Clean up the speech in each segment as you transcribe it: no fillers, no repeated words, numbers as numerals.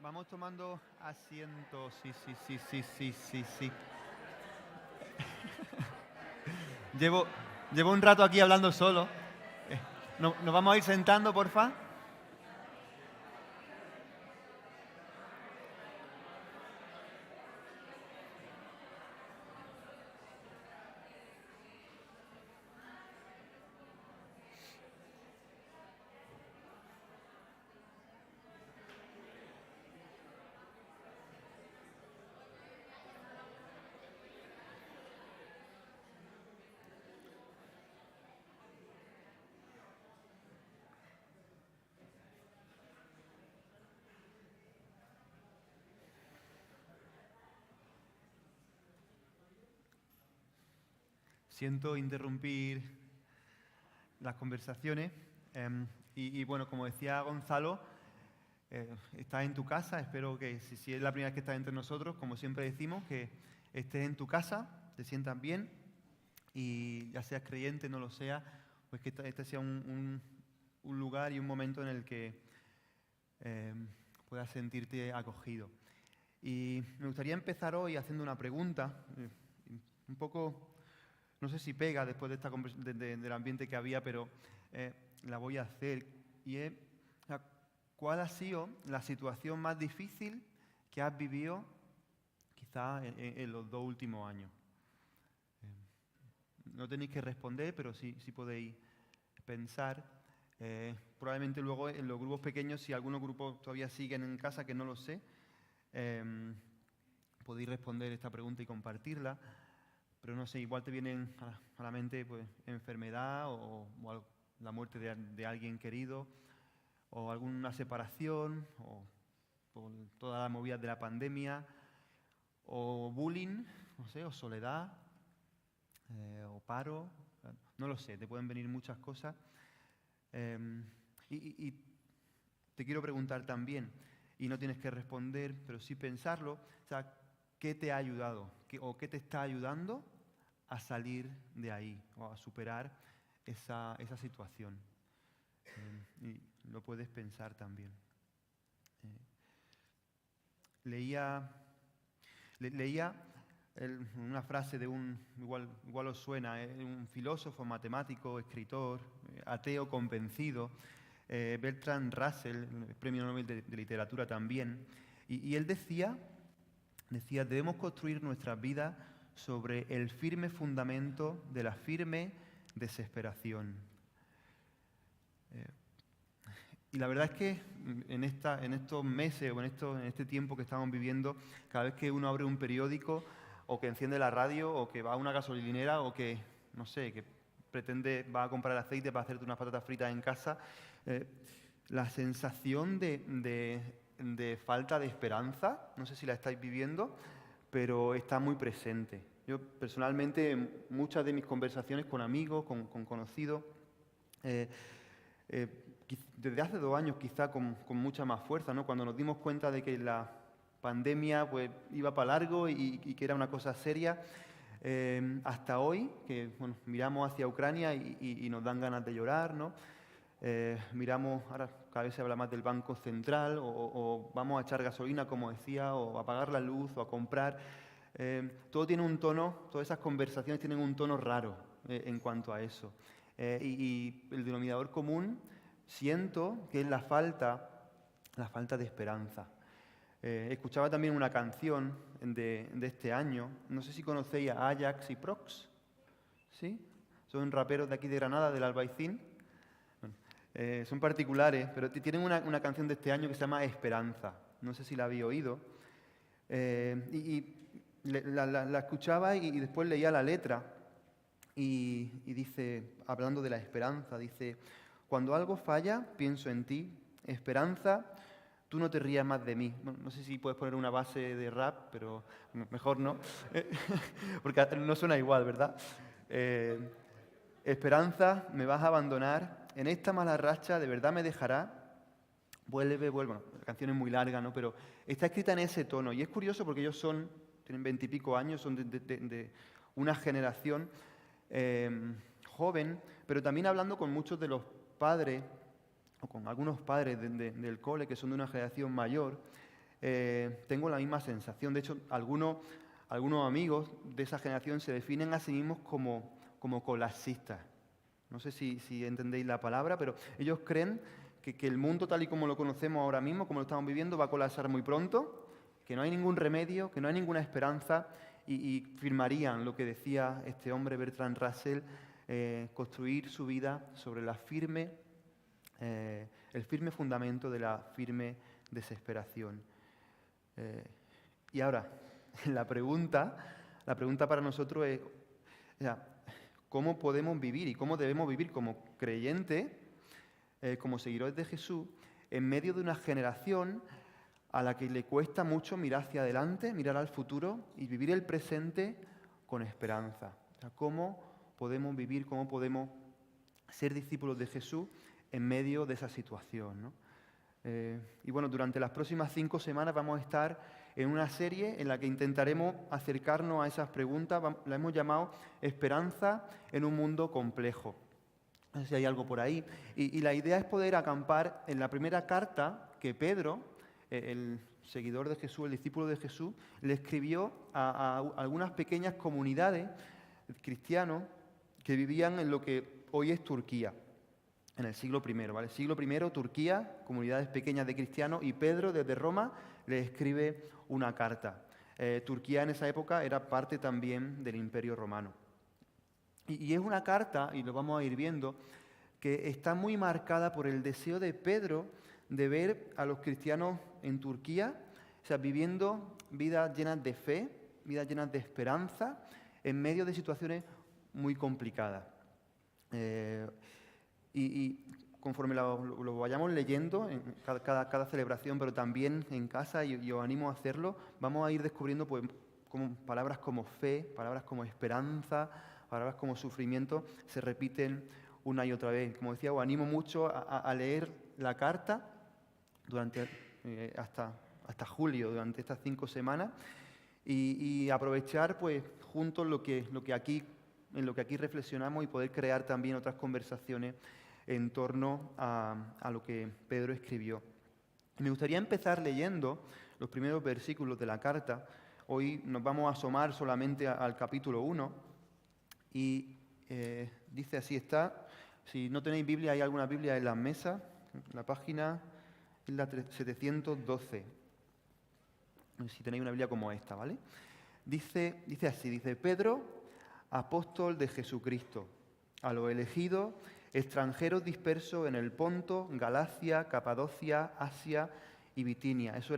Vamos tomando asiento. Sí. Llevo, llevo un rato aquí hablando solo. ¿Nos vamos a ir sentando, porfa? Siento interrumpir las conversaciones. Bueno, como decía Gonzalo, estás en tu casa. Espero que si es la primera vez que estás entre nosotros, como siempre decimos, que estés en tu casa, te sientas bien y ya seas creyente, no lo seas, pues que este sea un lugar y un momento en el que puedas sentirte acogido. Y me gustaría empezar hoy haciendo una pregunta, un poco, no sé si pega después de del ambiente que había, pero la voy a hacer. Y es, ¿cuál ha sido la situación más difícil que has vivido quizás en los 2 últimos años? No tenéis que responder, pero sí podéis pensar. Probablemente luego en los grupos pequeños, si algunos grupos todavía siguen en casa, que no lo sé, podéis responder esta pregunta y compartirla. Pero no sé, igual te vienen a la mente pues, enfermedad o la muerte de alguien querido, o alguna separación, o toda la movida de la pandemia, o bullying, no sé, o soledad, o paro, no lo sé, te pueden venir muchas cosas. Y te quiero preguntar también, y no tienes que responder, pero sí pensarlo, o sea, ¿qué te ha ayudado? ¿O qué te está ayudando a salir de ahí o a superar esa situación? Y lo puedes pensar también. Leía una frase de igual os suena, un filósofo, matemático, escritor, ateo convencido, Bertrand Russell, premio Nobel de Literatura también, y él decía, debemos construir nuestras vidas sobre el firme fundamento de la firme desesperación. Y la verdad es que en estos meses o en este tiempo que estamos viviendo, cada vez que uno abre un periódico o que enciende la radio o que va a una gasolinera o que, no sé, que va a comprar aceite para hacerte unas patatas fritas en casa, la sensación de falta de esperanza, no sé si la estáis viviendo, pero está muy presente. Yo personalmente, en muchas de mis conversaciones con amigos, con conocidos, desde hace 2 años quizá con mucha más fuerza, ¿no? Cuando nos dimos cuenta de que la pandemia pues, iba para largo y que era una cosa seria, hasta hoy, que bueno, miramos hacia Ucrania y nos dan ganas de llorar, ¿no? Miramos, ahora cada vez se habla más del Banco Central, o vamos a echar gasolina, como decía, o a pagar la luz, o a comprar. Todo tiene un tono, todas esas conversaciones tienen un tono raro en cuanto a eso. Y el denominador común siento que es la falta de esperanza. Escuchaba también una canción de este año, no sé si conocéis a Ajax y Prox, ¿sí? Son raperos de aquí de Granada, del Albaicín. Son particulares, pero tienen una canción de este año que se llama Esperanza. No sé si la habéis oído. La escuchaba y después leía la letra y dice, hablando de la esperanza, dice, cuando algo falla, pienso en ti, esperanza, tú no te rías más de mí. Bueno, no sé si puedes poner una base de rap, pero mejor no, porque no suena igual, ¿verdad? Esperanza, me vas a abandonar, en esta mala racha de verdad me dejará. Vuelve. Bueno, la canción es muy larga, ¿no? Pero está escrita en ese tono. Y es curioso porque ellos tienen 20 y pico años, son de una generación joven, pero también hablando con muchos de los padres, o con algunos padres del cole, que son de una generación mayor, tengo la misma sensación. De hecho, algunos amigos de esa generación se definen a sí mismos como colapsistas. No sé si entendéis la palabra, pero ellos creen que el mundo tal y como lo conocemos ahora mismo, como lo estamos viviendo, va a colapsar muy pronto, que no hay ningún remedio, que no hay ninguna esperanza, y firmarían lo que decía este hombre, Bertrand Russell, construir su vida sobre el firme fundamento de la firme desesperación. Y ahora, la pregunta para nosotros es, ¿cómo podemos vivir y cómo debemos vivir como creyentes, como seguidores de Jesús, en medio de una generación a la que le cuesta mucho mirar hacia adelante, mirar al futuro y vivir el presente con esperanza? ¿Cómo podemos vivir, cómo podemos ser discípulos de Jesús en medio de esa situación, ¿no? Y bueno, durante las próximas 5 semanas vamos a estar en una serie en la que intentaremos acercarnos a esas preguntas. La hemos llamado Esperanza en un mundo complejo. No sé si hay algo por ahí. Y la idea es poder acampar en la primera carta que Pedro, el seguidor de Jesús, el discípulo de Jesús, le escribió a algunas pequeñas comunidades cristianos que vivían en lo que hoy es Turquía, en el siglo I, ¿vale? Siglo I, Turquía, comunidades pequeñas de cristianos, y Pedro desde Roma le escribe una carta. Turquía en esa época era parte también del Imperio Romano. Y es una carta, y lo vamos a ir viendo, que está muy marcada por el deseo de Pedro de ver a los cristianos en Turquía, o sea, viviendo vidas llenas de fe, vidas llenas de esperanza, en medio de situaciones muy complicadas. Y conforme lo vayamos leyendo en cada celebración, pero también en casa, y os animo a hacerlo, vamos a ir descubriendo pues, como palabras como fe, palabras como esperanza, palabras como sufrimiento, se repiten una y otra vez. Como decía, os animo mucho a leer la carta durante hasta julio, durante estas 5 semanas, y aprovechar pues juntos en lo que aquí reflexionamos, y poder crear también otras conversaciones en torno a lo que Pedro escribió. Me gustaría empezar leyendo los primeros versículos de la carta. Hoy nos vamos a asomar solamente al capítulo 1, y dice así, si no tenéis Biblia, hay alguna Biblia en las mesas, la página es la 712, si tenéis una Biblia como esta, ¿vale? Dice así, Pedro, apóstol de Jesucristo, a los elegidos, extranjeros dispersos en el Ponto, Galacia, Capadocia, Asia y Bitinia. Eso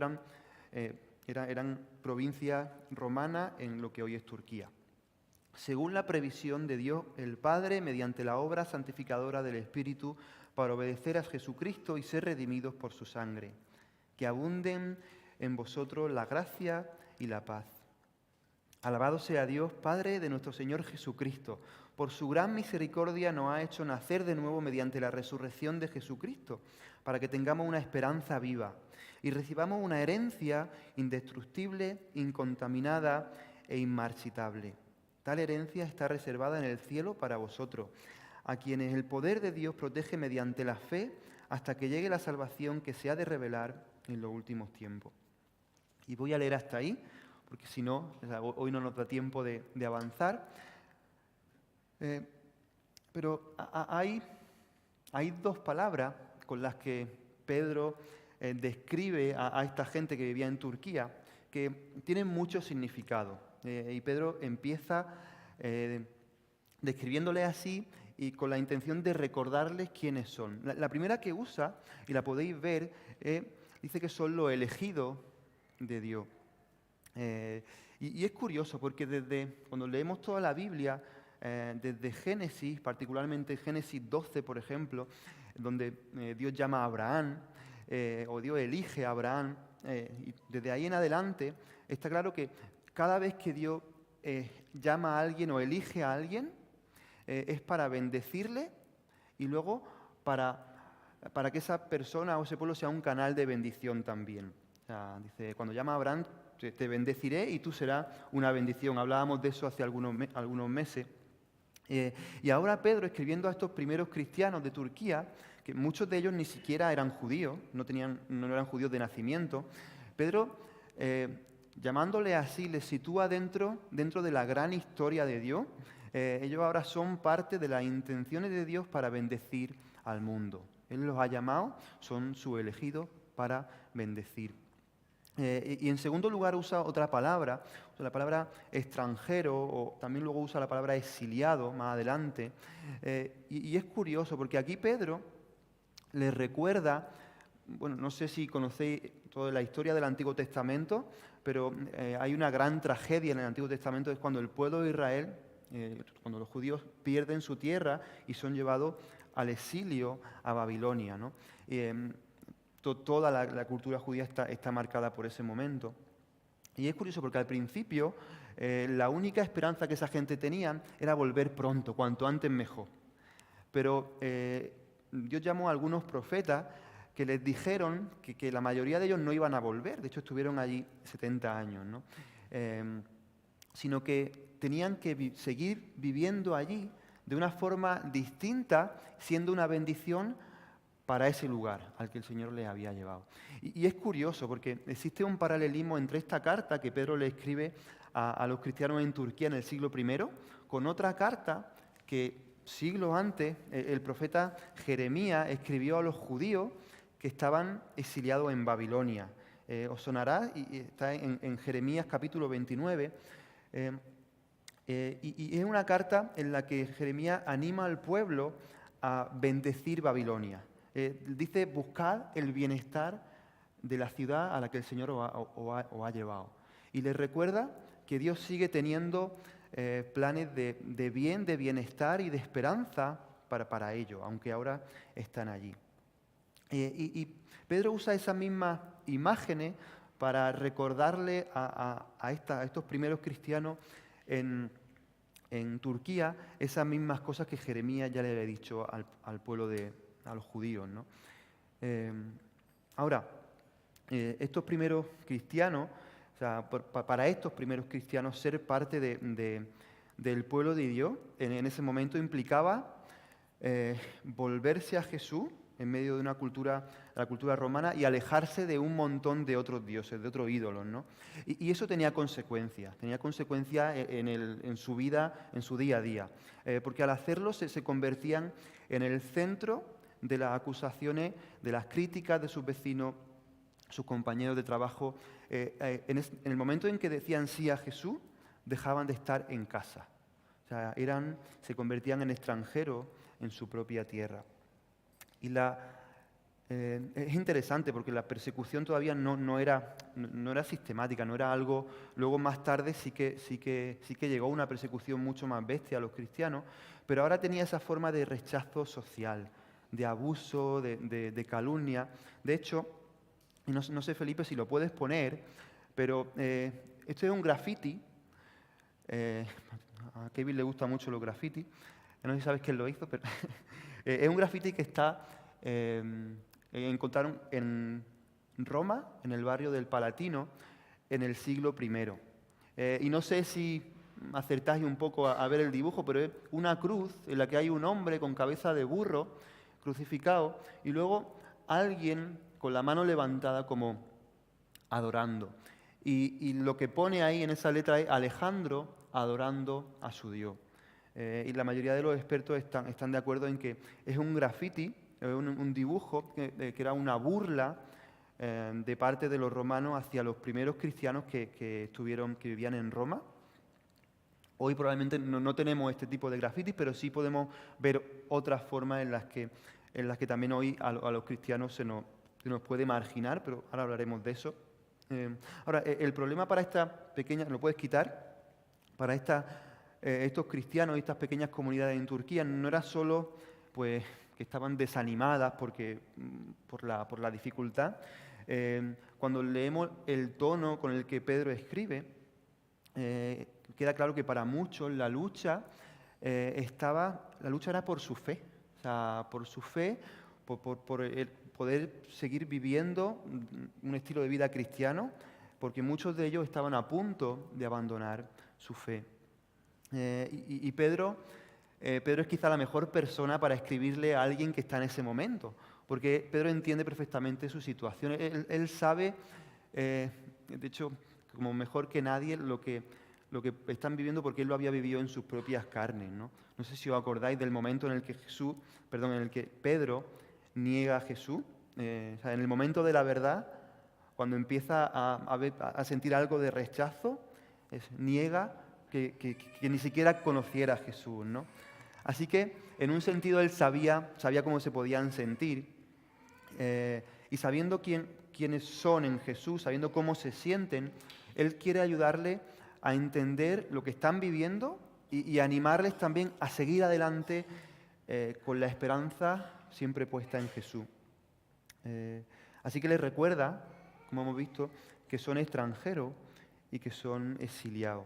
eran provincias romanas en lo que hoy es Turquía. Según la previsión de Dios el Padre, mediante la obra santificadora del Espíritu, para obedecer a Jesucristo y ser redimidos por su sangre. Que abunden en vosotros la gracia y la paz. Alabado sea Dios, Padre de nuestro Señor Jesucristo. Por su gran misericordia nos ha hecho nacer de nuevo mediante la resurrección de Jesucristo, para que tengamos una esperanza viva y recibamos una herencia indestructible, incontaminada e inmarchitable. Tal herencia está reservada en el cielo para vosotros, a quienes el poder de Dios protege mediante la fe hasta que llegue la salvación que se ha de revelar en los últimos tiempos. Y voy a leer hasta ahí, porque si no, hoy no nos da tiempo de avanzar. Pero hay 2 palabras con las que Pedro describe a esta gente que vivía en Turquía, que tienen mucho significado. Y Pedro empieza describiéndoles así y con la intención de recordarles quiénes son. La primera que usa, y la podéis ver, dice que son los elegidos de Dios. Y es curioso porque desde cuando leemos toda la Biblia, desde Génesis, particularmente Génesis 12, por ejemplo, donde Dios llama a Abraham, o Dios elige a Abraham, y desde ahí en adelante está claro que cada vez que Dios llama a alguien o elige a alguien, es para bendecirle y luego para que esa persona o ese pueblo sea un canal de bendición también. O sea, dice, cuando llama a Abraham, te bendeciré y tú serás una bendición. Hablábamos de eso hace algunos meses. Y ahora Pedro, escribiendo a estos primeros cristianos de Turquía, que muchos de ellos ni siquiera eran judíos, no eran judíos de nacimiento, Pedro, llamándole así, les sitúa dentro de la gran historia de Dios. Ellos ahora son parte de las intenciones de Dios para bendecir al mundo. Él los ha llamado, son sus elegidos para bendecir. Y en segundo lugar usa otra palabra, la palabra extranjero, o también luego usa la palabra exiliado más adelante. Y es curioso porque aquí Pedro les recuerda, bueno, no sé si conocéis toda la historia del Antiguo Testamento, pero hay una gran tragedia en el Antiguo Testamento, es cuando el pueblo de Israel, cuando los judíos pierden su tierra y son llevados al exilio a Babilonia, ¿no? Toda la cultura judía está marcada por ese momento. Y es curioso porque al principio la única esperanza que esa gente tenía era volver pronto, cuanto antes mejor. Pero Dios llamó a algunos profetas que les dijeron que la mayoría de ellos no iban a volver. De hecho, estuvieron allí 70 años, ¿no? Sino que tenían que seguir viviendo allí de una forma distinta, siendo una bendición para ese lugar al que el Señor les había llevado. Y es curioso porque existe un paralelismo entre esta carta que Pedro le escribe a los cristianos en Turquía en el siglo I con otra carta que siglos antes el profeta Jeremías escribió a los judíos que estaban exiliados en Babilonia. Os sonará, y está en Jeremías capítulo 29, y es una carta en la que Jeremías anima al pueblo a bendecir Babilonia. Dice, buscad el bienestar de la ciudad a la que el Señor os ha llevado. Y les recuerda que Dios sigue teniendo planes de bien, de bienestar y de esperanza para ellos, aunque ahora están allí. Y Pedro usa esas mismas imágenes para recordarle a estos primeros cristianos en Turquía esas mismas cosas que Jeremías ya le había dicho al pueblo a los judíos, ¿no? Ahora, estos primeros cristianos, o sea, para estos primeros cristianos ser parte del pueblo de Dios en ese momento implicaba volverse a Jesús en medio de la cultura romana y alejarse de un montón de otros dioses, de otros ídolos, ¿no? Y eso tenía consecuencias en su vida, en su día a día, porque al hacerlo se convertían en el centro de las acusaciones, de las críticas de sus vecinos, sus compañeros de trabajo. En el momento en que decían sí a Jesús, dejaban de estar en casa. O sea, se convertían en extranjeros en su propia tierra. Y es interesante porque la persecución todavía no era sistemática, no era algo. Luego más tarde sí que llegó una persecución mucho más bestia a los cristianos, pero ahora tenía esa forma de rechazo social, de abuso, de calumnia. De hecho, y no sé, Felipe, si lo puedes poner, pero esto es un graffiti. A Kevin le gusta mucho los graffiti. No sé si sabes quién lo hizo, pero es un graffiti que encontraron en Roma, en el barrio del Palatino, en el siglo I. Y no sé si acertáis un poco a ver el dibujo, pero es una cruz en la que hay un hombre con cabeza de burro crucificado y luego alguien con la mano levantada como adorando. Y lo que pone ahí en esa letra es Alejandro adorando a su Dios. Y la mayoría de los expertos están de acuerdo en que es un graffiti, un dibujo que era una burla de parte de los romanos hacia los primeros cristianos que vivían en Roma. Hoy probablemente no tenemos este tipo de grafitis, pero sí podemos ver otras formas en las que también hoy a los cristianos se nos puede marginar, pero ahora hablaremos de eso. Ahora, el problema para esta pequeña, ¿lo puedes quitar? Para estos cristianos y estas pequeñas comunidades en Turquía no era solo pues, que estaban desanimadas por la dificultad. Cuando leemos el tono con el que Pedro escribe, queda claro que para muchos la lucha era por su fe, o sea, por su fe, por el poder seguir viviendo un estilo de vida cristiano, porque muchos de ellos estaban a punto de abandonar su fe. Y Pedro es quizá la mejor persona para escribirle a alguien que está en ese momento, porque Pedro entiende perfectamente su situación. Él sabe de hecho, como mejor que nadie, lo que están viviendo, porque él lo había vivido en sus propias carnes, ¿no? No sé si os acordáis del momento en el que en el que Pedro niega a Jesús. O sea, en el momento de la verdad, cuando empieza a sentir algo de rechazo, niega que ni siquiera conociera a Jesús, ¿no? Así que, en un sentido, él sabía cómo se podían sentir, y sabiendo quiénes son en Jesús, sabiendo cómo se sienten, él quiere ayudarle a entender lo que están viviendo y animarles también a seguir adelante con la esperanza siempre puesta en Jesús. Así que les recuerda, como hemos visto, que son extranjeros y que son exiliados.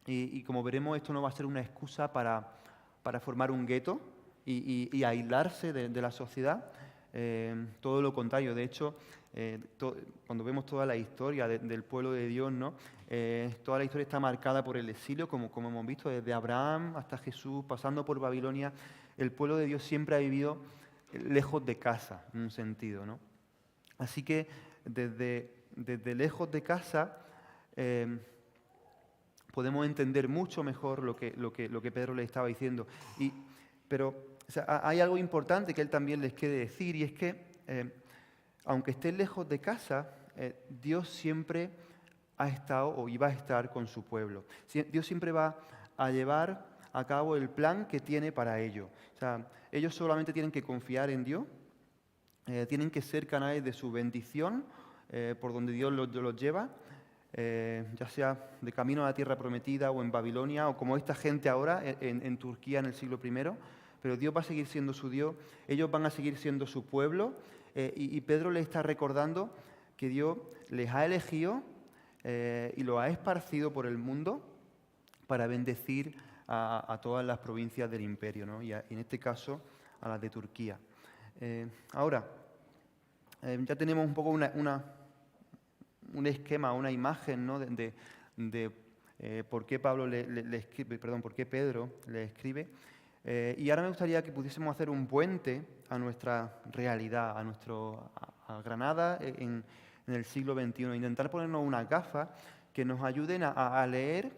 Y como veremos, esto no va a ser una excusa para formar un gueto y aislarse de la sociedad. Todo lo contrario. De hecho, cuando vemos toda la historia del pueblo de Dios, ¿no? Toda la historia está marcada por el exilio, como hemos visto, desde Abraham hasta Jesús, pasando por Babilonia. El pueblo de Dios siempre ha vivido lejos de casa, en un sentido, ¿no? Así que desde lejos de casa podemos entender mucho mejor lo que Pedro le estaba diciendo. Pero o sea, hay algo importante que él también les quiere decir, y es que aunque estén lejos de casa, Dios siempre ha estado o iba a estar con su pueblo. Dios siempre va a llevar a cabo el plan que tiene para ellos. O sea, ellos solamente tienen que confiar en Dios, tienen que ser canales de su bendición por donde Dios los lleva, ya sea de camino a la tierra prometida o en Babilonia, o como esta gente ahora en Turquía en el siglo I. Pero Dios va a seguir siendo su Dios, ellos van a seguir siendo su pueblo, y Pedro les está recordando que Dios les ha elegido y los ha esparcido por el mundo para bendecir a todas las provincias del imperio, ¿no? Y en este caso a las de Turquía. Ahora, ya tenemos un poco un esquema, una imagen, ¿no? de por qué por qué Pedro le escribe. Y ahora me gustaría que pudiésemos hacer un puente a nuestra realidad, a Granada en el siglo XXI. Intentar ponernos unas gafas que nos ayuden a leer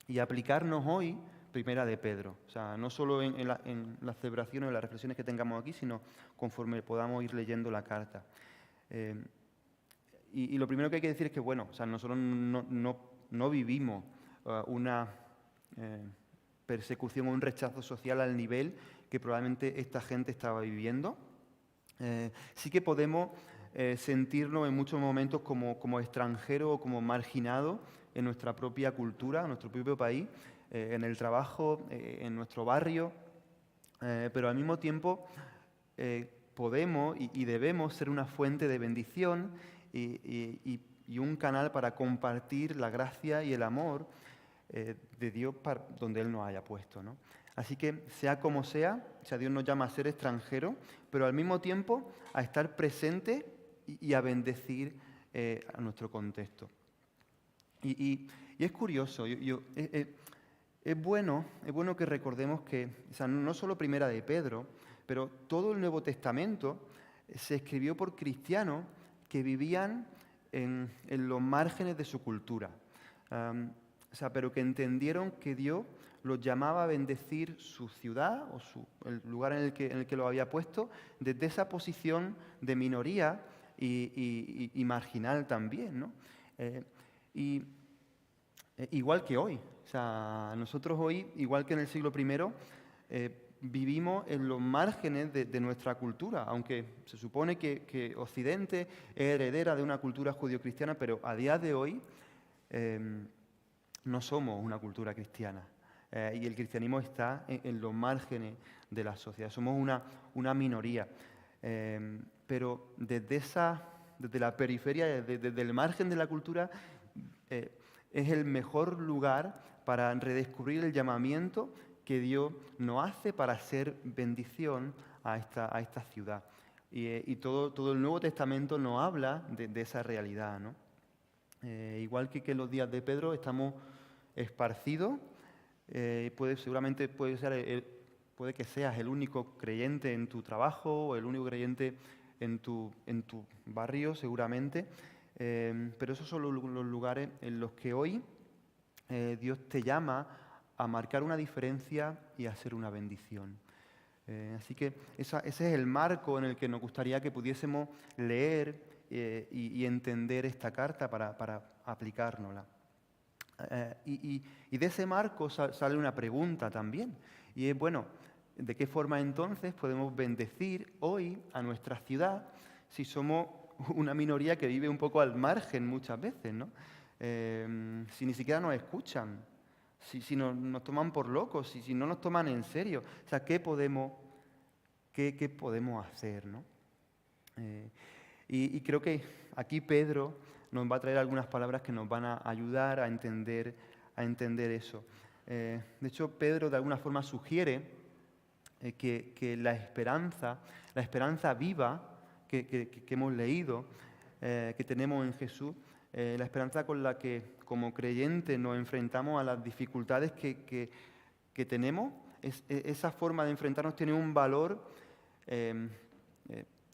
y aplicarnos hoy Primera de Pedro. O sea, no solo en las celebraciones o en las reflexiones que tengamos aquí, sino conforme podamos ir leyendo la carta. Y lo primero que hay que decir es que, bueno, o sea, nosotros no vivimos una persecución o un rechazo social al nivel que probablemente esta gente estaba viviendo. Sí que podemos sentirnos en muchos momentos como extranjeros o como marginados en nuestra propia cultura, en nuestro propio país, en el trabajo, en nuestro barrio, pero al mismo tiempo podemos y debemos ser una fuente de bendición y un canal para compartir la gracia y el amor de Dios donde Él nos haya puesto, ¿no? Así que, sea como sea, Dios nos llama a ser extranjeros, pero al mismo tiempo a estar presente y a bendecir a nuestro contexto. Y es curioso, es bueno que recordemos que, o sea, no solo Primera de Pedro, pero todo el Nuevo Testamento se escribió por cristianos que vivían en los márgenes de su cultura. O sea, pero que entendieron que Dios los llamaba a bendecir su ciudad o el lugar en el que los había puesto desde esa posición de minoría y marginal también, ¿no? Igual que hoy. O sea, nosotros hoy, igual que en el siglo I, vivimos en los márgenes de nuestra cultura, aunque se supone que Occidente es heredera de una cultura judio-cristiana, pero a día de hoy no somos una cultura cristiana. Y el cristianismo está en los márgenes de la sociedad, somos una minoría. Pero desde la periferia, desde el margen de la cultura, es el mejor lugar para redescubrir el llamamiento que Dios nos hace para ser bendición a esta ciudad. Y todo el Nuevo Testamento nos habla de esa realidad, ¿no? Igual que en los días de Pedro estamos esparcidos, seguramente puede que seas el único creyente en tu trabajo, o el único creyente en tu barrio seguramente, pero esos son los lugares en los que hoy Dios te llama a marcar una diferencia y a ser una bendición. Así que ese es el marco en el que nos gustaría que pudiésemos leer y entender esta carta para aplicárnosla. Y de ese marco sale una pregunta también, y es, bueno, ¿de qué forma entonces podemos bendecir hoy a nuestra ciudad si somos una minoría que vive un poco al margen muchas veces, ¿no? Si ni siquiera nos escuchan, si nos toman por locos, si no nos toman en serio? O sea, ¿qué podemos hacer, ¿no? Y creo que aquí Pedro nos va a traer algunas palabras que nos van a ayudar a entender eso. De hecho, Pedro de alguna forma sugiere que la esperanza viva que hemos leído, que tenemos en Jesús, la esperanza con la que como creyentes nos enfrentamos a las dificultades que tenemos, esa forma de enfrentarnos tiene un valor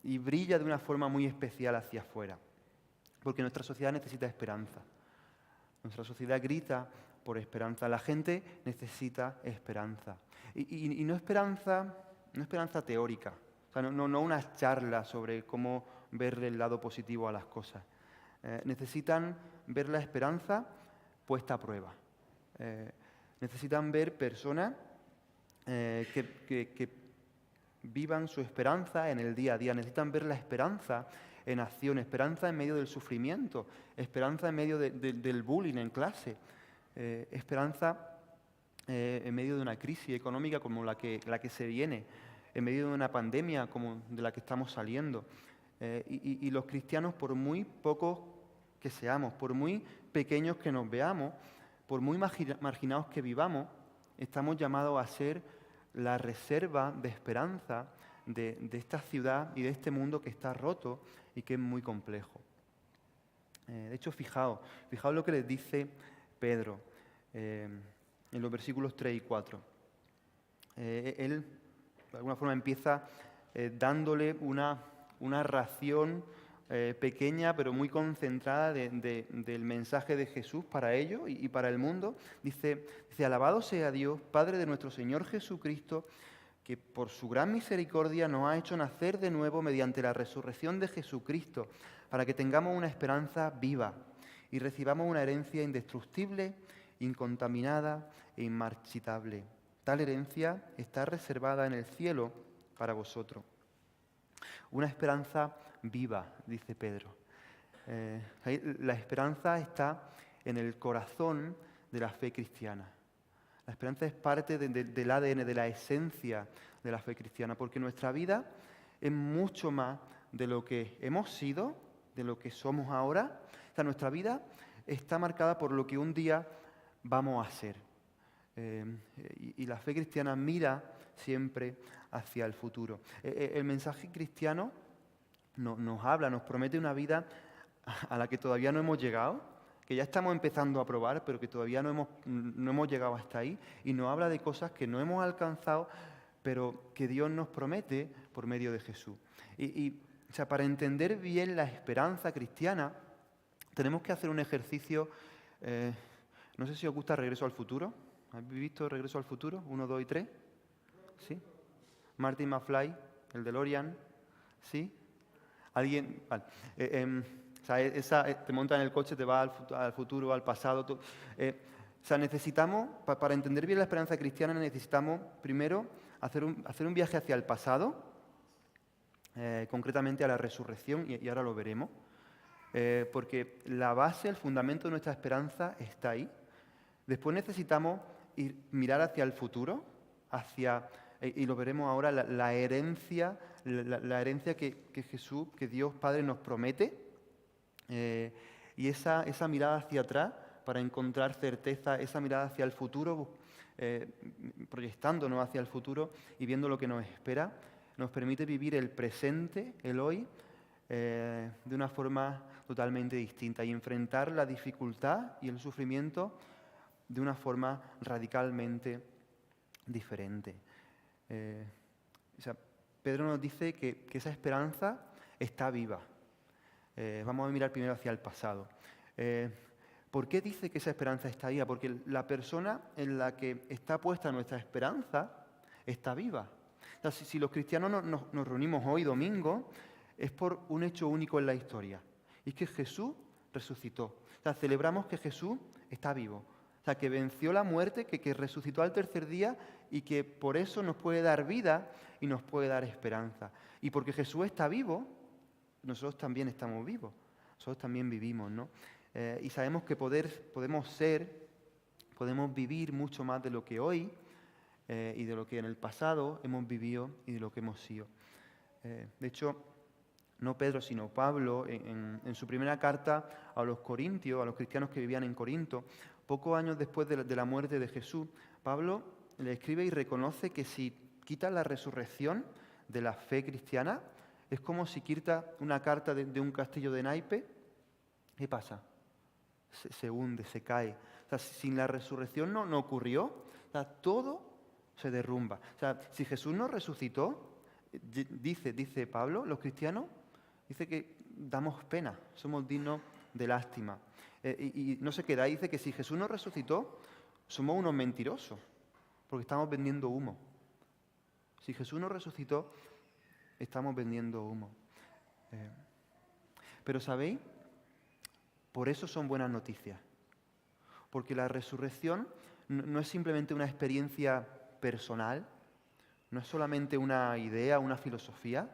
y brilla de una forma muy especial hacia afuera, porque nuestra sociedad necesita esperanza. Nuestra sociedad grita por esperanza. La gente necesita esperanza. Y no esperanza teórica, o sea, no unas charlas sobre cómo verle el lado positivo a las cosas. Necesitan ver la esperanza puesta a prueba. Necesitan ver personas que vivan su esperanza en el día a día. Necesitan ver la esperanza en acción, esperanza en medio del sufrimiento, esperanza en medio del bullying en clase, esperanza en medio de una crisis económica como la que se viene, en medio de una pandemia como de la que estamos saliendo. Y los cristianos, por muy pocos que seamos, por muy pequeños que nos veamos, por muy marginados que vivamos, estamos llamados a ser la reserva de esperanza de esta ciudad y de este mundo que está roto y que es muy complejo. De hecho, fijaos lo que les dice Pedro en los versículos 3 y 4. Él, de alguna forma, empieza dándole una ración pequeña pero muy concentrada del mensaje de Jesús para ellos y para el mundo. Dice, alabado sea Dios, Padre de nuestro Señor Jesucristo, que por su gran misericordia nos ha hecho nacer de nuevo mediante la resurrección de Jesucristo, para que tengamos una esperanza viva y recibamos una herencia indestructible, incontaminada e inmarchitable. Tal herencia está reservada en el cielo para vosotros. Una esperanza viva, dice Pedro. La esperanza está en el corazón de la fe cristiana. La esperanza es parte del ADN, de la esencia de la fe cristiana, porque nuestra vida es mucho más de lo que hemos sido, de lo que somos ahora. O sea, nuestra vida está marcada por lo que un día vamos a ser. Y la fe cristiana mira siempre hacia el futuro. El mensaje cristiano nos habla, nos promete una vida a la que todavía no hemos llegado, que ya estamos empezando a probar, pero que todavía no hemos llegado hasta ahí, y nos habla de cosas que no hemos alcanzado, pero que Dios nos promete por medio de Jesús. O sea, para entender bien la esperanza cristiana, tenemos que hacer un ejercicio, no sé si os gusta Regreso al Futuro. ¿Habéis visto Regreso al Futuro? 1, 2 y 3. ¿Sí? Martin McFly, el DeLorean. ¿Sí? ¿Alguien? Vale. O sea, te montas en el coche, te vas al futuro, al pasado. O sea, necesitamos, para entender bien la esperanza cristiana, necesitamos primero hacer un viaje hacia el pasado, concretamente a la resurrección, y ahora lo veremos, porque la base, el fundamento de nuestra esperanza está ahí. Después necesitamos mirar hacia el futuro, y lo veremos ahora, la herencia, la herencia que Jesús, que Dios Padre nos promete, y esa mirada hacia atrás para encontrar certeza, esa mirada hacia el futuro, proyectándonos hacia el futuro y viendo lo que nos espera, nos permite vivir el presente, el hoy, de una forma totalmente distinta y enfrentar la dificultad y el sufrimiento de una forma radicalmente diferente. O sea, Pedro nos dice que esa esperanza está viva. Vamos a mirar primero hacia el pasado. ¿Por qué dice que esa esperanza está viva? Porque la persona en la que está puesta nuestra esperanza está viva. O sea, si los cristianos nos reunimos hoy, domingo, es por un hecho único en la historia. Y es que Jesús resucitó. O sea, celebramos que Jesús está vivo. O sea, que venció la muerte, que resucitó al tercer día y que por eso nos puede dar vida y nos puede dar esperanza. Y porque Jesús está vivo, nosotros también estamos vivos. Nosotros también vivimos, ¿no? Y sabemos que podemos vivir mucho más de lo que hoy y de lo que en el pasado hemos vivido y de lo que hemos sido. De hecho, no Pedro, sino Pablo, en su primera carta a los corintios, a los cristianos que vivían en Corinto, pocos años después de la muerte de Jesús, Pablo le escribe y reconoce que si quitas la resurrección de la fe cristiana, es como si quitas una carta de un castillo de naipe. ¿Qué pasa? Se hunde, se cae. O sea, sin la resurrección no ocurrió. O sea, todo se derrumba. O sea, si Jesús no resucitó, dice Pablo, los cristianos, dice que damos pena, somos dignos de lástima. Y no se queda, dice que si Jesús no resucitó, somos unos mentirosos, porque estamos vendiendo humo. Si Jesús no resucitó, estamos vendiendo humo. Pero ¿sabéis? Por eso son buenas noticias. Porque la resurrección no es simplemente una experiencia personal, no es solamente una idea, una filosofía,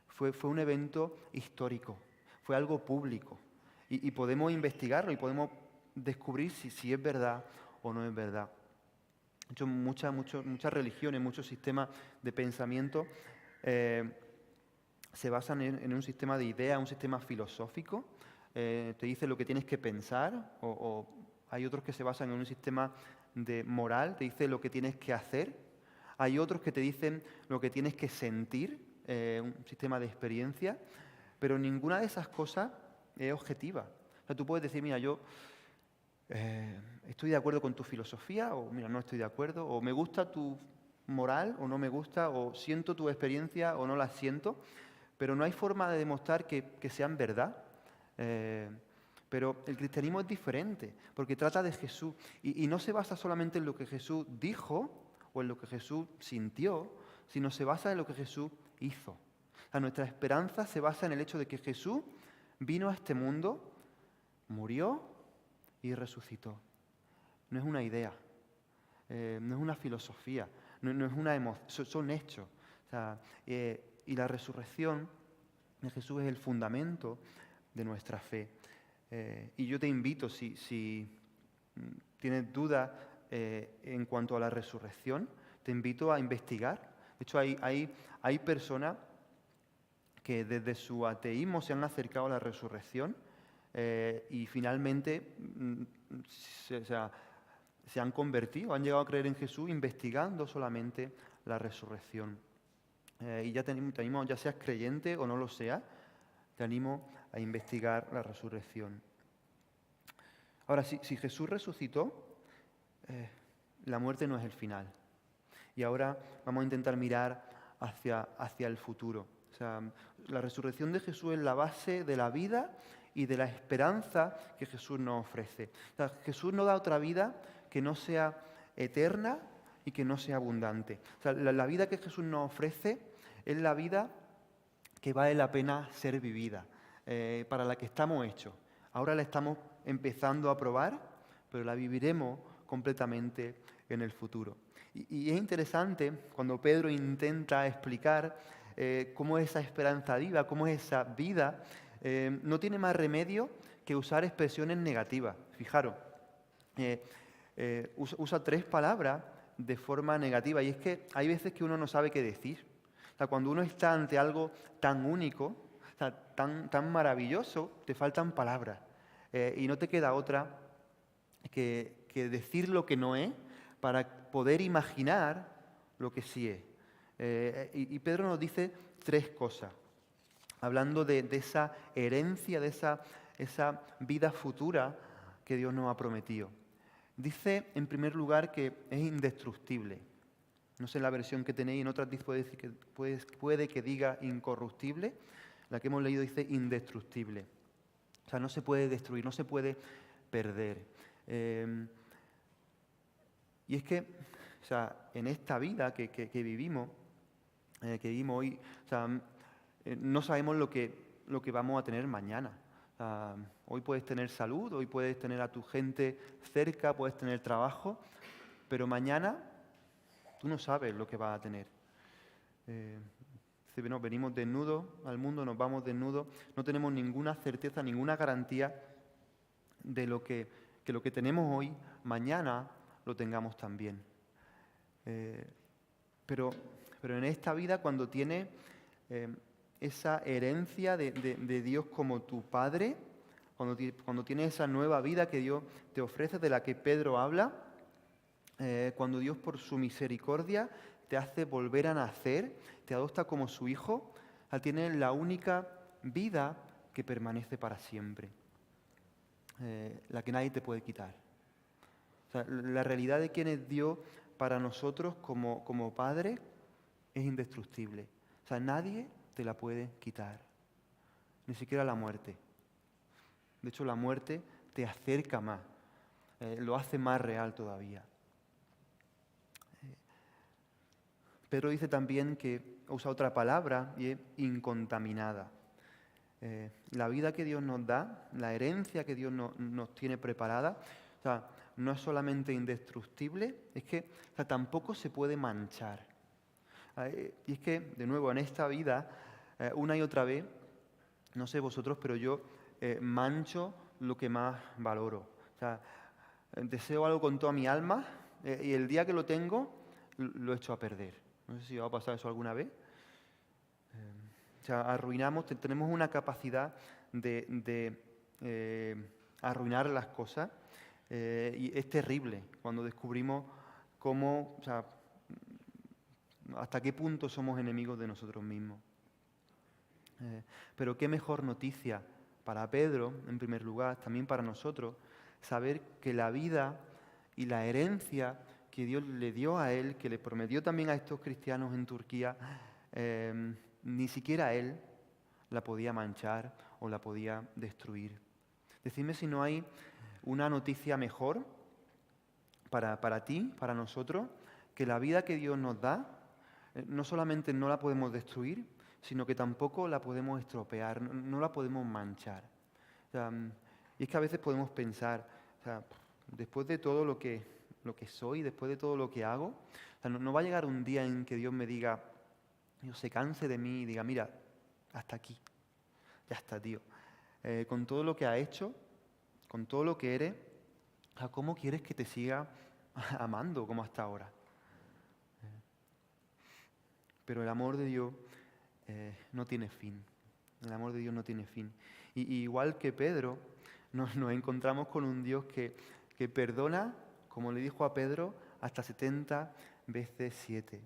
fue un evento histórico, fue algo público. Y podemos investigarlo y podemos descubrir si es verdad o no es verdad. De hecho, muchas religiones, muchos sistemas de pensamiento se basan en un sistema de ideas, un sistema filosófico. Te dice lo que tienes que pensar, o hay otros que se basan en un sistema de moral, te dice lo que tienes que hacer. Hay otros que te dicen lo que tienes que sentir, un sistema de experiencia, pero ninguna de esas cosas es objetiva. O sea, tú puedes decir, mira, yo estoy de acuerdo con tu filosofía, o mira, no estoy de acuerdo, o me gusta tu moral, o no me gusta, o siento tu experiencia, o no la siento, pero no hay forma de demostrar que sean verdad. Pero el cristianismo es diferente, porque trata de Jesús, y no se basa solamente en lo que Jesús dijo, o en lo que Jesús sintió, sino se basa en lo que Jesús hizo. O sea, nuestra esperanza se basa en el hecho de que Jesús vino a este mundo, murió y resucitó. No es una idea, no es una filosofía, no es una emoción, son hechos. O sea, y la resurrección de Jesús es el fundamento de nuestra fe. Y yo te invito, si tienes dudas en cuanto a la resurrección, te invito a investigar. De hecho, hay personas que desde su ateísmo se han acercado a la resurrección y finalmente se han convertido, han llegado a creer en Jesús investigando solamente la resurrección. Y ya te animo, ya seas creyente o no lo seas, te animo a investigar la resurrección. Ahora, si Jesús resucitó, la muerte no es el final. Y ahora vamos a intentar mirar hacia el futuro. O sea, la resurrección de Jesús es la base de la vida y de la esperanza que Jesús nos ofrece. O sea, Jesús no da otra vida que no sea eterna y que no sea abundante. O sea, la vida que Jesús nos ofrece es la vida que vale la pena ser vivida, para la que estamos hechos. Ahora la estamos empezando a probar, pero la viviremos completamente en el futuro. Y es interesante cuando Pedro intenta explicar cómo es esa esperanza viva, cómo es esa vida, no tiene más remedio que usar expresiones negativas. Fijaros, usa 3 palabras de forma negativa, y es que hay veces que uno no sabe qué decir. O sea, cuando uno está ante algo tan único, o sea, tan maravilloso, te faltan palabras. Y no te queda otra que decir lo que no es para poder imaginar lo que sí es. Y Pedro nos dice 3 cosas, hablando de esa herencia, de esa vida futura que Dios nos ha prometido. Dice, en primer lugar, que es indestructible. No sé la versión que tenéis, en otras puede que diga incorruptible. la que hemos leído dice indestructible. O sea, no se puede destruir, no se puede perder. Y es que, o sea, en esta vida que vivimos hoy, o sea, no sabemos lo que vamos a tener mañana. O sea, hoy puedes tener salud, hoy puedes tener a tu gente cerca, puedes tener trabajo, pero mañana tú no sabes lo que vas a tener. Bueno, venimos desnudos al mundo, nos vamos desnudos, no tenemos ninguna certeza, ninguna garantía de que lo que tenemos hoy, mañana lo tengamos también. Pero en esta vida, cuando tienes esa herencia de Dios como tu Padre, cuando tienes esa nueva vida que Dios te ofrece, de la que Pedro habla, cuando Dios por su misericordia te hace volver a nacer, te adopta como su hijo, tienes la única vida que permanece para siempre, la que nadie te puede quitar. O sea, la realidad de quién es Dios para nosotros como Padre es indestructible. O sea, nadie te la puede quitar, ni siquiera la muerte. De hecho, la muerte te acerca más, lo hace más real todavía. Pedro dice también que usa otra palabra y es incontaminada. La vida que Dios nos da, la herencia que Dios nos tiene preparada, o sea, no es solamente indestructible, es que tampoco se puede manchar. Y es que, de nuevo, en esta vida, una y otra vez, no sé vosotros, pero yo mancho lo que más valoro. O sea, deseo algo con toda mi alma y el día que lo tengo, lo echo a perder. No sé si os ha pasado eso alguna vez. O sea, arruinamos, tenemos una capacidad de arruinar las cosas y es terrible cuando descubrimos cómo, o sea, hasta qué punto somos enemigos de nosotros mismos. Pero qué mejor noticia para Pedro, en primer lugar, también para nosotros, saber que la vida y la herencia que Dios le dio a él, que le prometió también a estos cristianos en Turquía, ni siquiera él la podía manchar o la podía destruir. Decidme si no hay una noticia mejor para ti, para nosotros, que la vida que Dios nos da, no solamente no la podemos destruir, sino que tampoco la podemos estropear, no la podemos manchar. O sea, y es que a veces podemos pensar, o sea, después de todo lo que soy, después de todo lo que hago, o sea, no va a llegar un día en que Dios me diga, Dios se canse de mí y diga, mira, hasta aquí, ya está, tío. Con todo lo que has hecho, con todo lo que eres, ¿cómo quieres que te siga amando como hasta ahora? Pero el amor de Dios no tiene fin. El amor de Dios no tiene fin. Y igual que Pedro, nos encontramos con un Dios que perdona, como le dijo a Pedro, hasta 70 veces 7.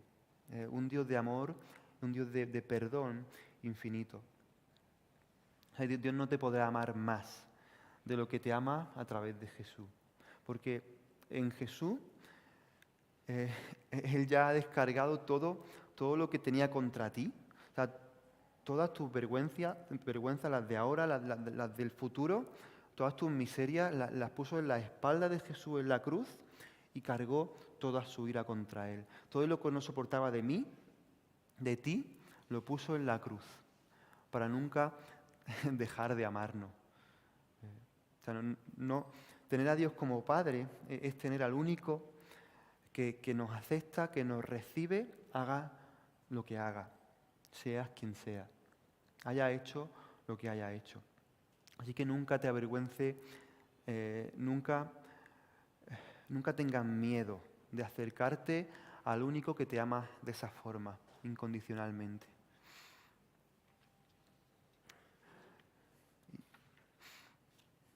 Un Dios de amor, un Dios de perdón infinito. Dios no te podrá amar más de lo que te ama a través de Jesús. Porque en Jesús, Él ya ha descargado todo lo que tenía contra ti. O sea, todas tus vergüenzas, las de ahora, las del futuro, todas tus miserias, las puso en la espalda de Jesús en la cruz y cargó toda su ira contra Él. Todo lo que no soportaba de mí, de ti, lo puso en la cruz para nunca dejar de amarnos. O sea, tener a Dios como Padre es tener al único que nos acepta, que nos recibe, haga lo que haga, seas quien sea, haya hecho lo que haya hecho. Así que nunca te avergüence, nunca tengas miedo de acercarte al único que te ama de esa forma, incondicionalmente.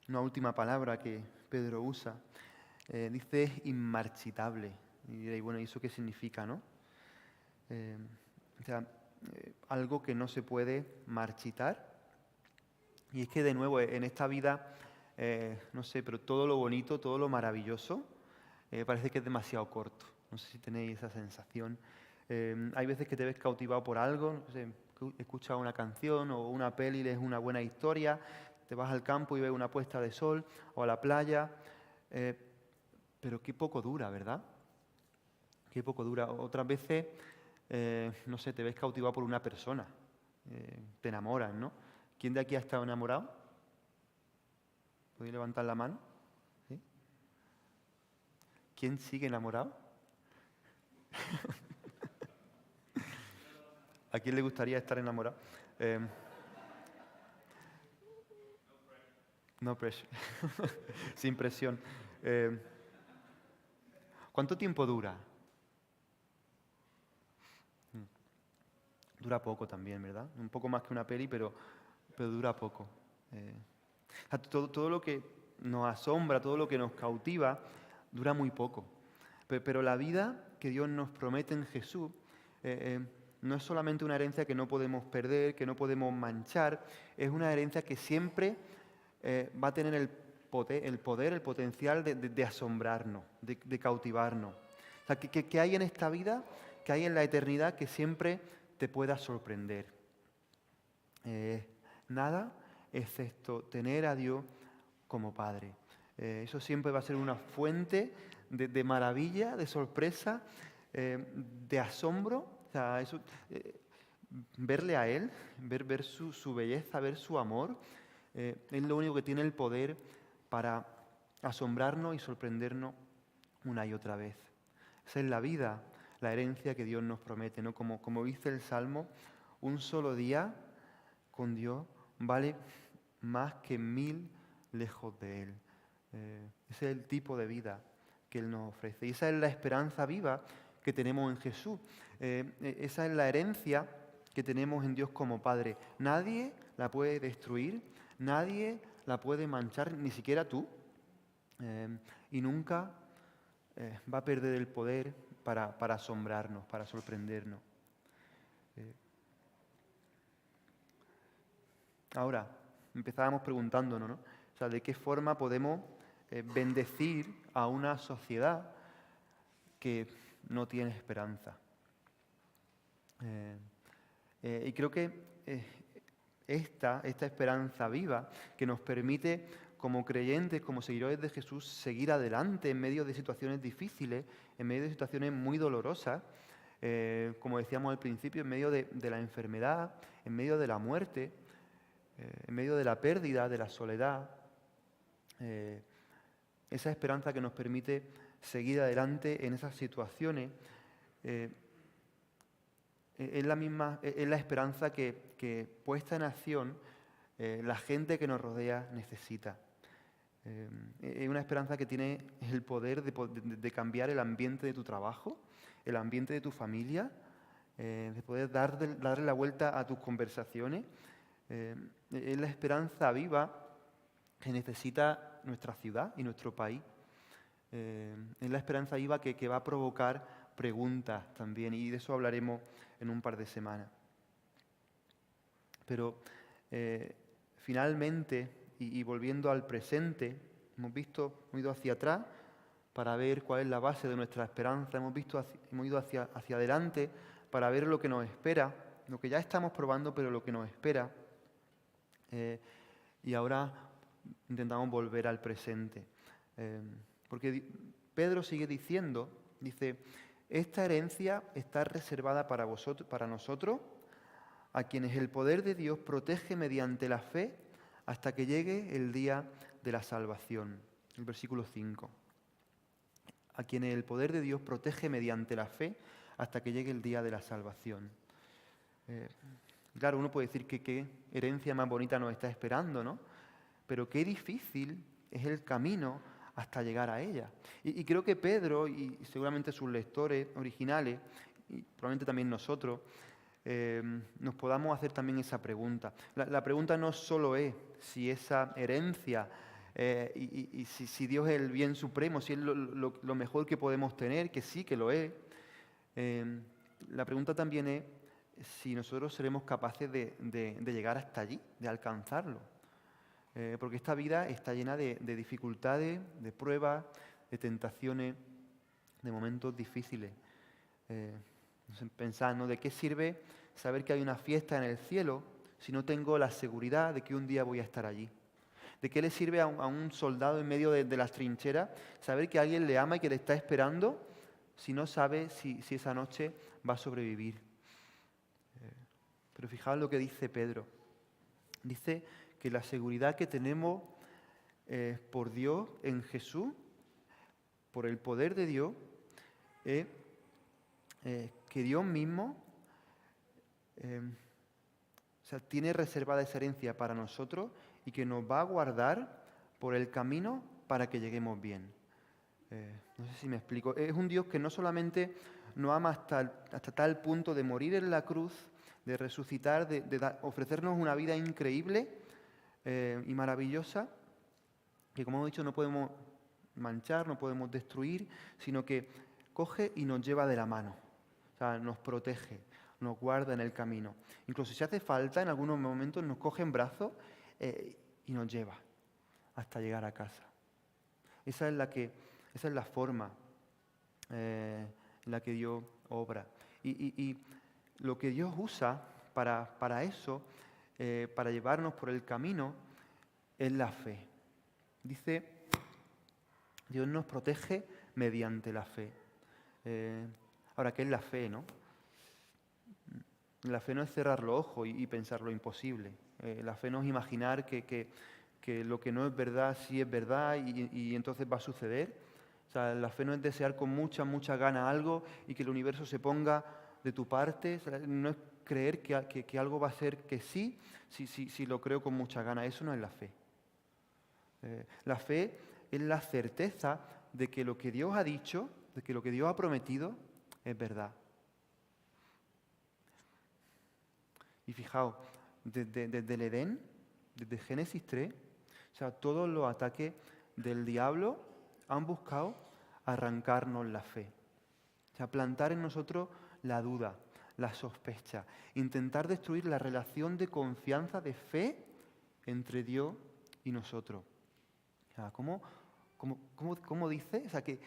Una última palabra que Pedro usa, dice inmarchitable. Y diréis, bueno, ¿y eso qué significa, no? O sea, algo que no se puede marchitar. Y es que, de nuevo, en esta vida, no sé, pero todo lo bonito, todo lo maravilloso, parece que es demasiado corto. No sé si tenéis esa sensación. Hay veces que te ves cautivado por algo, no sé, escuchas una canción o una peli, lees una buena historia, te vas al campo y ves una puesta de sol o a la playa, pero qué poco dura, ¿verdad? Qué poco dura. Otras veces, no sé, te ves cautivado por una persona, te enamoras, ¿no? ¿Quién de aquí ha estado enamorado? ¿Podéis levantar la mano? ¿Sí? ¿Quién sigue enamorado? ¿A quién le gustaría estar enamorado? No pressure. Sin presión. ¿Cuánto tiempo dura? Dura poco también, ¿verdad? Un poco más que una peli, pero dura poco. Todo lo que nos asombra, todo lo que nos cautiva, dura muy poco. Pero la vida que Dios nos promete en Jesús no es solamente una herencia que no podemos perder, que no podemos manchar, es una herencia que siempre va a tener el poder, el potencial de asombrarnos, de cautivarnos. O sea, que hay en esta vida, que hay en la eternidad, que siempre te pueda sorprender. Nada excepto tener a Dios como Padre. Eso siempre va a ser una fuente de maravilla, de sorpresa, de asombro. O sea, eso, verle a Él, ver su belleza, ver su amor, es lo único que tiene el poder para asombrarnos y sorprendernos una y otra vez. Esa es la vida, la herencia que Dios nos promete, ¿no? Como dice el Salmo, un solo día con Dios vale más que 1000 lejos de Él. Ese es el tipo de vida que Él nos ofrece. Y esa es la esperanza viva que tenemos en Jesús. Esa es la herencia que tenemos en Dios como Padre. Nadie la puede destruir, nadie la puede manchar, ni siquiera tú. Y nunca va a perder el poder para asombrarnos, para sorprendernos. Ahora, empezábamos preguntándonos, ¿no? O sea, ¿de qué forma podemos bendecir a una sociedad que no tiene esperanza? Y creo que esta esperanza viva que nos permite, como creyentes, como seguidores de Jesús, seguir adelante en medio de situaciones difíciles, en medio de situaciones muy dolorosas, como decíamos al principio, en medio de la enfermedad, en medio de la muerte, en medio de la pérdida, de la soledad, esa esperanza que nos permite seguir adelante en esas situaciones, es la esperanza que puesta en acción la gente que nos rodea necesita. Es una esperanza que tiene el poder de cambiar el ambiente de tu trabajo, el ambiente de tu familia, de poder darle la vuelta a tus conversaciones. Es la esperanza viva que necesita nuestra ciudad y nuestro país. Es la esperanza viva que va a provocar preguntas también, y de eso hablaremos en un par de semanas. Pero finalmente, y volviendo al presente, hemos ido hacia atrás para ver cuál es la base de nuestra esperanza, hemos ido hacia adelante para ver lo que nos espera, lo que ya estamos probando, pero lo que nos espera. Y ahora intentamos volver al presente. Porque Pedro sigue diciendo, dice, esta herencia está reservada para nosotros, a quienes el poder de Dios protege mediante la fe hasta que llegue el día de la salvación. El versículo 5. A quienes el poder de Dios protege mediante la fe hasta que llegue el día de la salvación. Claro, uno puede decir que qué herencia más bonita nos está esperando, ¿no? Pero qué difícil es el camino hasta llegar a ella. Y creo que Pedro, y seguramente sus lectores originales, y probablemente también nosotros, nos podamos hacer también esa pregunta. La pregunta no solo es si esa herencia y si Dios es el bien supremo, si es lo mejor que podemos tener, que sí que lo es. La pregunta también es si nosotros seremos capaces de llegar hasta allí, de alcanzarlo. Porque esta vida está llena de dificultades, de pruebas, de tentaciones, de momentos difíciles. Pensad, ¿no? ¿De qué sirve saber que hay una fiesta en el cielo si no tengo la seguridad de que un día voy a estar allí? ¿De qué le sirve a un soldado en medio de las trincheras saber que alguien le ama y que le está esperando si no sabe si esa noche va a sobrevivir? Pero fijaos lo que dice Pedro. Dice que la seguridad que tenemos por Dios en Jesús, por el poder de Dios, es que Dios mismo tiene reservada esa herencia para nosotros y que nos va a guardar por el camino para que lleguemos bien. No sé si me explico. Es un Dios que no solamente nos ama hasta tal punto de morir en la cruz, de resucitar, de ofrecernos una vida increíble y maravillosa, que como hemos dicho no podemos manchar, no podemos destruir, sino que coge y nos lleva de la mano. O sea, nos protege, nos guarda en el camino. Incluso si hace falta, en algunos momentos nos coge en brazos y nos lleva hasta llegar a casa. Esa es la forma en la que Dios obra. Y lo que Dios usa para eso, para llevarnos por el camino, es la fe. Dice, Dios nos protege mediante la fe. Ahora, ¿qué es la fe, no? La fe no es cerrar los ojos y pensar lo imposible. La fe no es imaginar que lo que no es verdad sí es verdad y entonces va a suceder. O sea, la fe no es desear con mucha gana algo y que el universo se ponga de tu parte. O sea, no es creer que algo va a ser que sí, si lo creo con mucha gana. Eso no es la fe. La fe es la certeza de que lo que Dios ha dicho, de que lo que Dios ha prometido, es verdad. Y fijaos, desde el Edén, desde Génesis 3, o sea, todos los ataques del diablo han buscado arrancarnos la fe. O sea, plantar en nosotros la duda, la sospecha, intentar destruir la relación de confianza, de fe entre Dios y nosotros. O sea, ¿cómo dice? O sea, que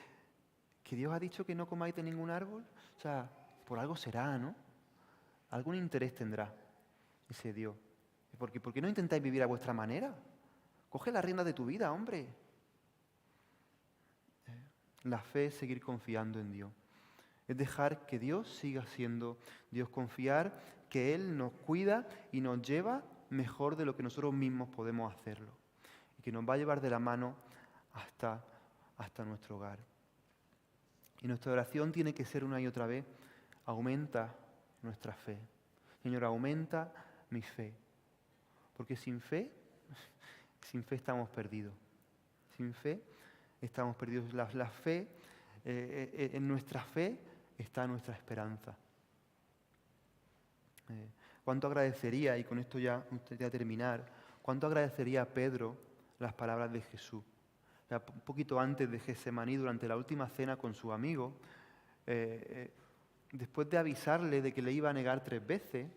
Dios ha dicho que no comáis de ningún árbol. O sea, por algo será, ¿no? Algún interés tendrá ese Dios. ¿Por qué no intentáis vivir a vuestra manera? Coge las riendas de tu vida, hombre. La fe es seguir confiando en Dios. Es dejar que Dios siga siendo Dios. Confiar que Él nos cuida y nos lleva mejor de lo que nosotros mismos podemos hacerlo. Y que nos va a llevar de la mano hasta nuestro hogar. Y nuestra oración tiene que ser una y otra vez, aumenta nuestra fe. Señor, aumenta mi fe. Porque sin fe estamos perdidos. Sin fe estamos perdidos. La fe, en nuestra fe está nuestra esperanza. ¿Cuánto agradecería, y con esto ya a terminar, cuánto agradecería a Pedro las palabras de Jesús? O sea, un poquito antes de Getsemaní, durante la última cena con su amigo, después de avisarle de que le iba a negar 3 veces,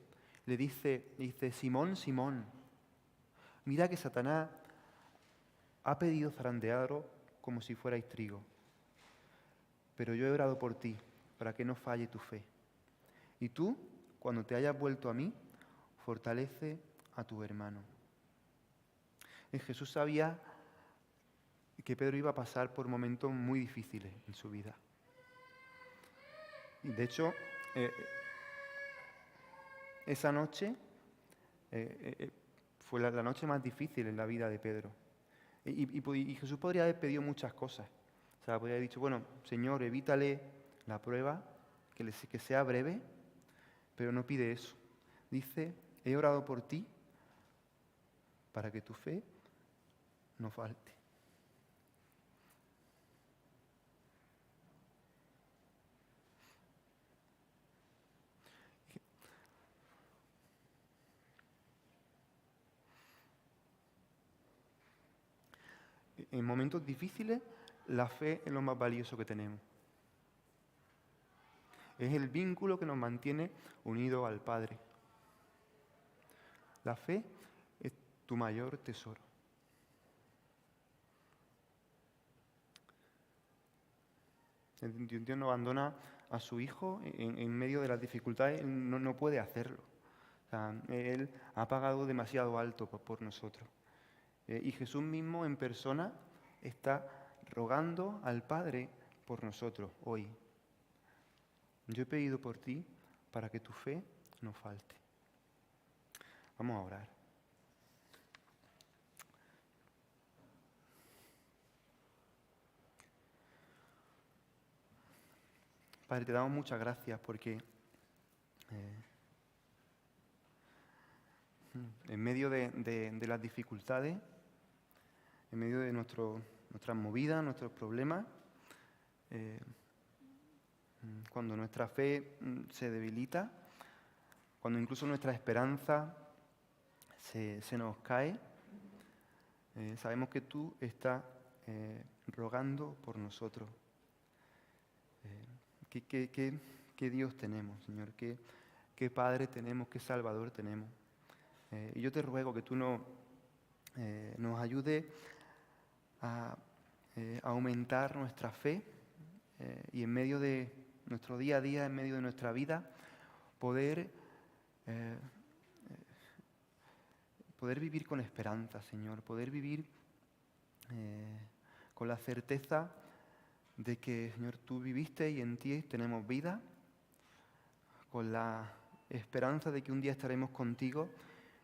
le dice, Simón, Simón, mira que Satanás ha pedido zarandearos como si fuerais trigo, pero yo he orado por ti para que no falle tu fe. Y tú, cuando te hayas vuelto a mí, fortalece a tu hermano. Jesús sabía que Pedro iba a pasar por momentos muy difíciles en su vida. Y de hecho, esa noche fue la noche más difícil en la vida de Pedro. Y Jesús podría haber pedido muchas cosas. O sea, podría haber dicho, bueno, Señor, evítale la prueba, que sea breve, pero no pide eso. Dice, he orado por ti para que tu fe no falte. En momentos difíciles, la fe es lo más valioso que tenemos. Es el vínculo que nos mantiene unidos al Padre. La fe es tu mayor tesoro. Dios no abandona a su Hijo en medio de las dificultades, Él no puede hacerlo. O sea, Él ha pagado demasiado alto por nosotros. Y Jesús mismo en persona está rogando al Padre por nosotros hoy. Yo he pedido por ti para que tu fe no falte. Vamos a orar. Padre, te damos muchas gracias porque en medio de las dificultades, en medio de nuestras movidas, nuestros problemas, cuando nuestra fe se debilita, cuando incluso nuestra esperanza se nos cae, sabemos que tú estás rogando por nosotros. ¿Qué Dios tenemos, Señor? ¿Qué Padre tenemos? ¿Qué Salvador tenemos? Y yo te ruego que tú nos ayudes a aumentar nuestra fe y en medio de nuestro día a día, en medio de nuestra vida, poder vivir con esperanza, Señor, poder vivir con la certeza de que, Señor, tú viviste y en ti tenemos vida, con la esperanza de que un día estaremos contigo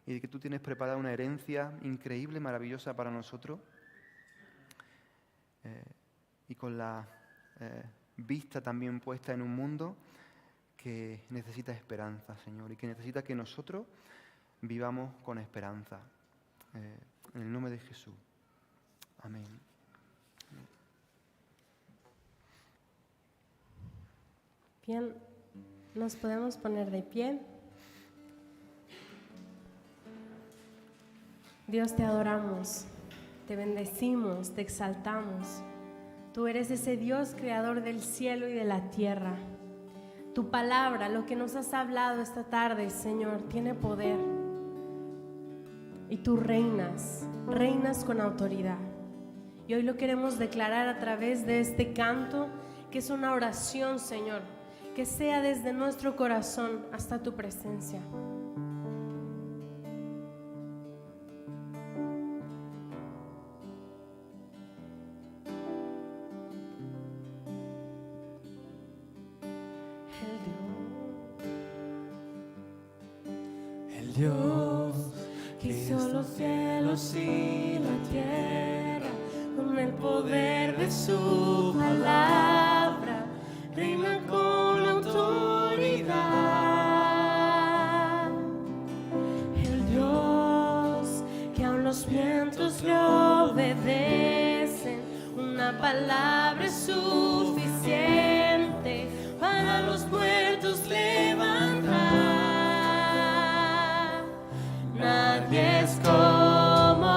y de que tú tienes preparada una herencia increíble, maravillosa para nosotros, y con la vista también puesta en un mundo que necesita esperanza, Señor, y que necesita que nosotros vivamos con esperanza. En el nombre de Jesús. Amén. Bien, nos podemos poner de pie. Dios, te adoramos, te bendecimos, te exaltamos. Tú eres ese Dios creador del cielo y de la tierra. Tu palabra, lo que nos has hablado esta tarde, Señor, tiene poder. Y tú reinas con autoridad. Y hoy lo queremos declarar a través de este canto, que es una oración, Señor, que sea desde nuestro corazón hasta tu presencia. El Dios que hizo los cielos y la tierra, con el poder de su palabra, reina con autoridad. El Dios que aun los vientos le obedecen, una palabra es suficiente para los muertos levantar. Nadie es como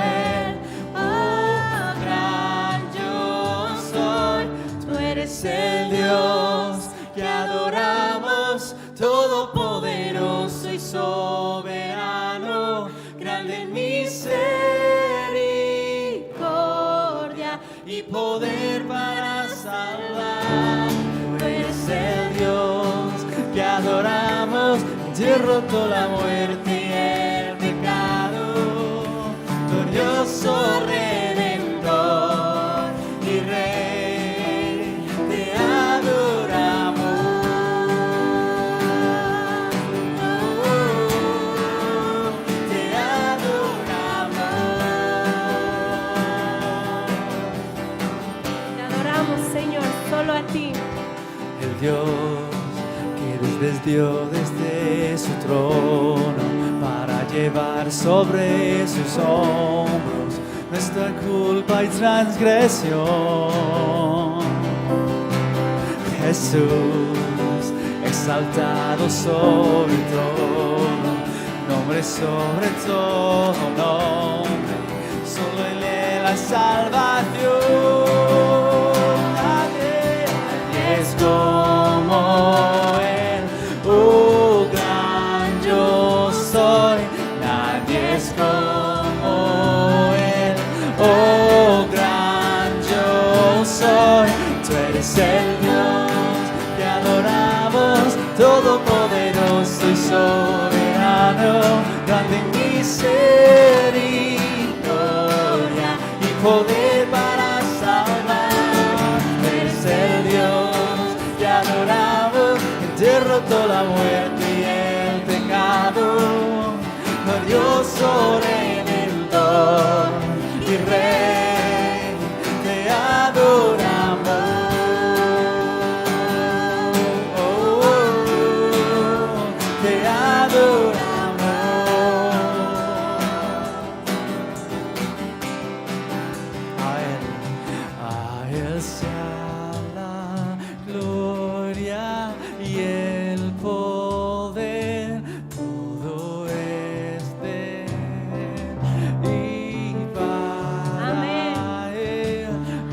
Él, oh gran yo soy. Tú eres el Dios que adoramos, todopoderoso y soberano, grande en misericordia y poder para salvar. Tú eres el Dios que adoramos, te roto la muerte y el pecado, glorioso Redentor y Rey, te adoramos, te Te adoramos, Señor, solo a ti. el Dios que descendió desde su trono para llevar sobre sus hombros nuestra culpa y transgresión. Jesús, exaltado sobre todo, nombre sobre todo nombre, solo Él es la salvación. Nadie es como Él, oh gran yo soy. Nadie es como Él, oh gran yo soy. Tú eres el Dios todopoderoso y soberano, grande en misericordia y poder para salvar. Es el Dios que adoramos, que derrotó la muerte y el pecado, glorioso Redentor y Rey, te adoramos. Te adoramos. A Él sea la gloria y el poder, todo es de Él y para Él.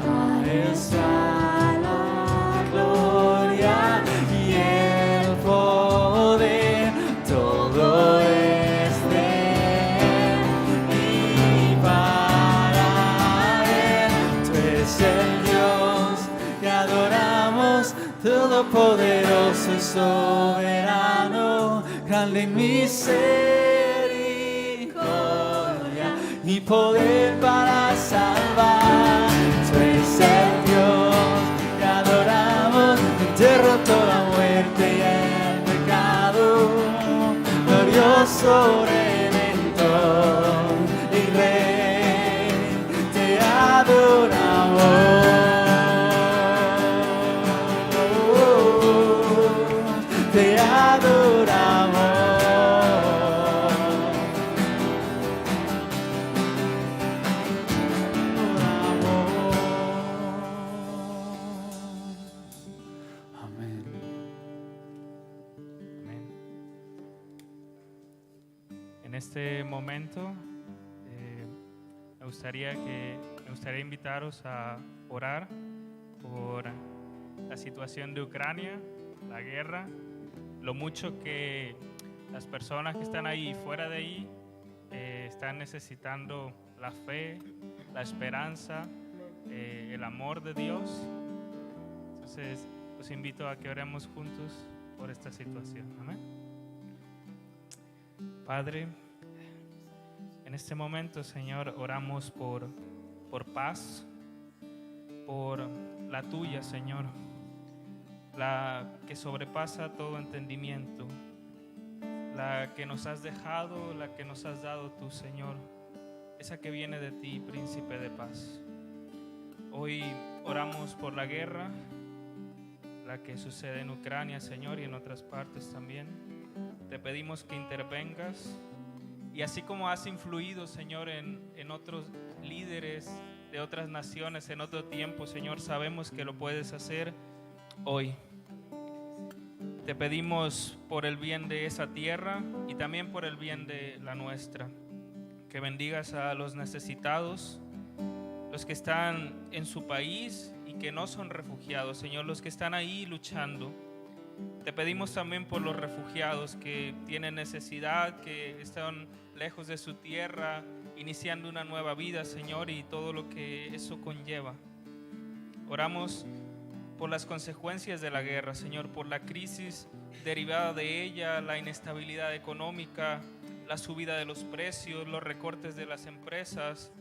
A Él sea la gloria y el poder, todo es de Él y para Él. Tú eres el Dios que adoramos, todopoderoso y soberano, grande en misericordia y poder para salvar. Tú eres el Dios que adoramos, que derrotó la muerte y el pecado, glorioso Redentor y Rey, te adoramos. Te adoramos. Amén. Amén. En este momento me gustaría invitaros a orar por la situación de Ucrania, la guerra, lo mucho que las personas que están ahí y fuera de ahí están necesitando la fe, la esperanza, el amor de Dios. Entonces, os invito a que oremos juntos por esta situación. Amén. Padre, en este momento, Señor, oramos por paz, por la tuya, Señor, la que sobrepasa todo entendimiento, la que nos has dejado, la que nos has dado tú, Señor, esa que viene de ti, Príncipe de paz. Hoy oramos por la guerra, la que sucede en Ucrania, Señor, y en otras partes también. Te pedimos que intervengas, y así como has influido, Señor, en otros líderes de otras naciones en otro tiempo, Señor, sabemos que lo puedes hacer hoy. Te pedimos por el bien de esa tierra y también por el bien de la nuestra, que bendigas a los necesitados, los que están en su país y que no son refugiados, Señor, los que están ahí luchando. Te pedimos también por los refugiados que tienen necesidad, que están lejos de su tierra, iniciando una nueva vida, Señor, y todo lo que eso conlleva. Oramos por las consecuencias de la guerra, Señor, por la crisis derivada de ella, la inestabilidad económica, la subida de los precios, los recortes de las empresas,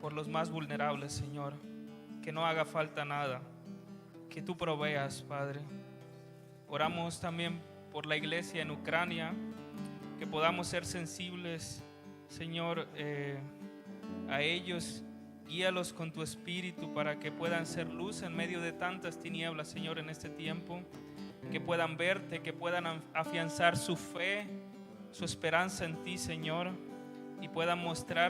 por los más vulnerables, Señor. Que no haga falta nada, que tú proveas, Padre. Oramos también por la iglesia en Ucrania, que podamos ser sensibles, Señor, a ellos. Guíalos con tu espíritu para que puedan ser luz en medio de tantas tinieblas, Señor, en este tiempo. Que puedan verte, que puedan afianzar su fe, su esperanza en ti, Señor, y puedan mostrar